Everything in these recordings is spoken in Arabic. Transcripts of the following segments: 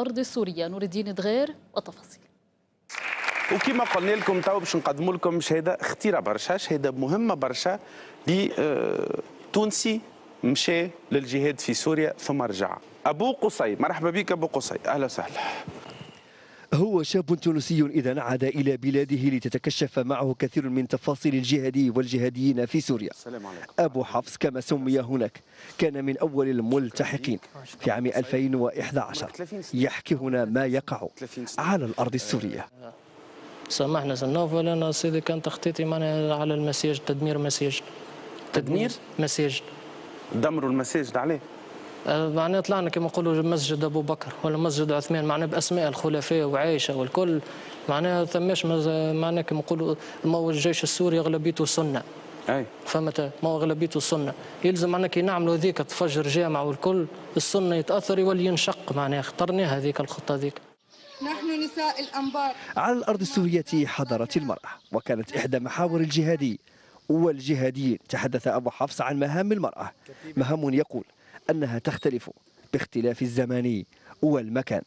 الأرض السورية. نور الدين دغير والتفاصيل. وكما قلنا لكم تو باش نقدموا لكم شهاده خطيره برشا، شهاده مهمه برشا لتونسي مشى للجهاد في سوريا ثم رجع. ابو قصي، مرحبا بك ابو قصي، اهلا وسهلا. هو شاب تونسي إذا عاد إلى بلاده لتتكشف معه كثير من تفاصيل الجهادي والجهاديين في سوريا. السلام عليكم. أبو حفص كما سمي هناك كان من أول الملتحقين في عام 2011. يحكي هنا ما يقع على الأرض السورية. سامحنا سنوفل، أنا سيدي كان تخطيطي معنا على المساجد، تدمير مساجد. تدمير مساجد. دمروا المساجد عليه؟ معناها طلعنا كما نقولوا مسجد ابو بكر ولا مسجد عثمان، معناها باسماء الخلفاء وعائشه والكل، معناها ثماش معناها كما نقولوا ما هو الجيش السوري اغلبيته سنه. اي فهمت، ما هو اغلبيته سنه، يلزم معناها كي نعملوا هذيك تفجر جامع والكل السنه يتاثر يولي ينشق، معناها اخترناها هذيك الخطه هذيك. نحن نساء الأنبار. على الأرض السورية حضرت المرأة وكانت إحدى محاور الجهاد والجهاديين. تحدث أبو حفص عن مهام المرأة، مهام يقول أنها تختلف باختلاف الزمان والمكان.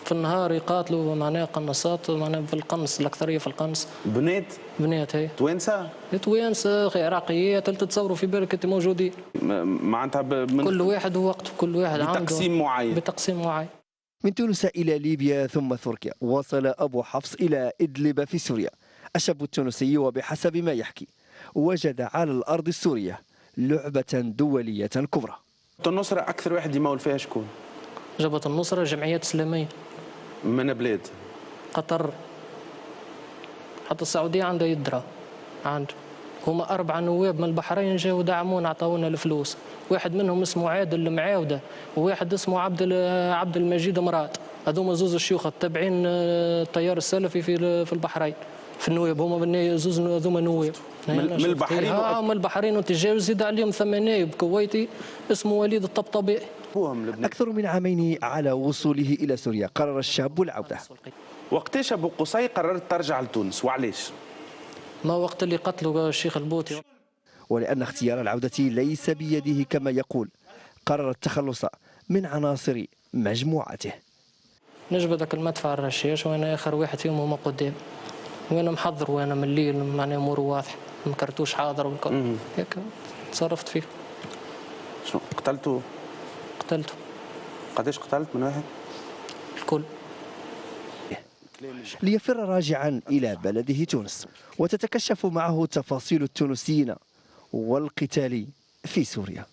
في النهار يقاتلوا معناها قناصات، معناها في القنص الأكثرية في القنص. بنات هي توانسة؟ توانسة عراقيات، تتصوروا في بالك انت موجودين. معناتها كل واحد ووقته، كل واحد عنده بتقسيم معين. بتقسيم معين. من تونس إلى ليبيا ثم تركيا، وصل أبو حفص إلى إدلب في سوريا. الشاب التونسي وبحسب ما يحكي وجد على الأرض السورية لعبة دولية كبرى. النصرة أكثر واحد يمول فيها شكون؟ جبهة النصرة جمعيات إسلامية من بلاد قطر، حتى السعودية عندها يدرى، عنده هما 4 نواب من البحرين جاوا دعمونا عطاونا الفلوس، واحد منهم اسمه عادل المعاودة وواحد اسمه عبد المجيد مراد، هذوما زوز الشيوخ التابعين التيار السلفي في البحرين، في النواب هما زوز هذوما نواب من البحرين. من البحرين وتجاوز زيد عليهم 8 نائب كويتي اسمه وليد الطبطبي. أكثر من عامين على وصوله إلى سوريا قرر الشاب العودة. وقتاش أبو قصي قررت ترجع لتونس وعلاش؟ ما وقت اللي قتلوا الشيخ البوطي. ولأن اختيار العودة ليس بيده كما يقول، قرر التخلص من عناصر مجموعته. نجبدك المدفع الرشاش وانا اخر واحد فيهم هما قدام، وانا محضر وانا من الليل معناها امور واضحه، ما كرتوش حاضر والكل هيك تصرفت فيه. شنو قتلته؟ قتلته. قداش قتلت من واحد؟ الكل. ليفر راجعا إلى بلده تونس، وتتكشف معه تفاصيل التونسيين والقتال في سوريا.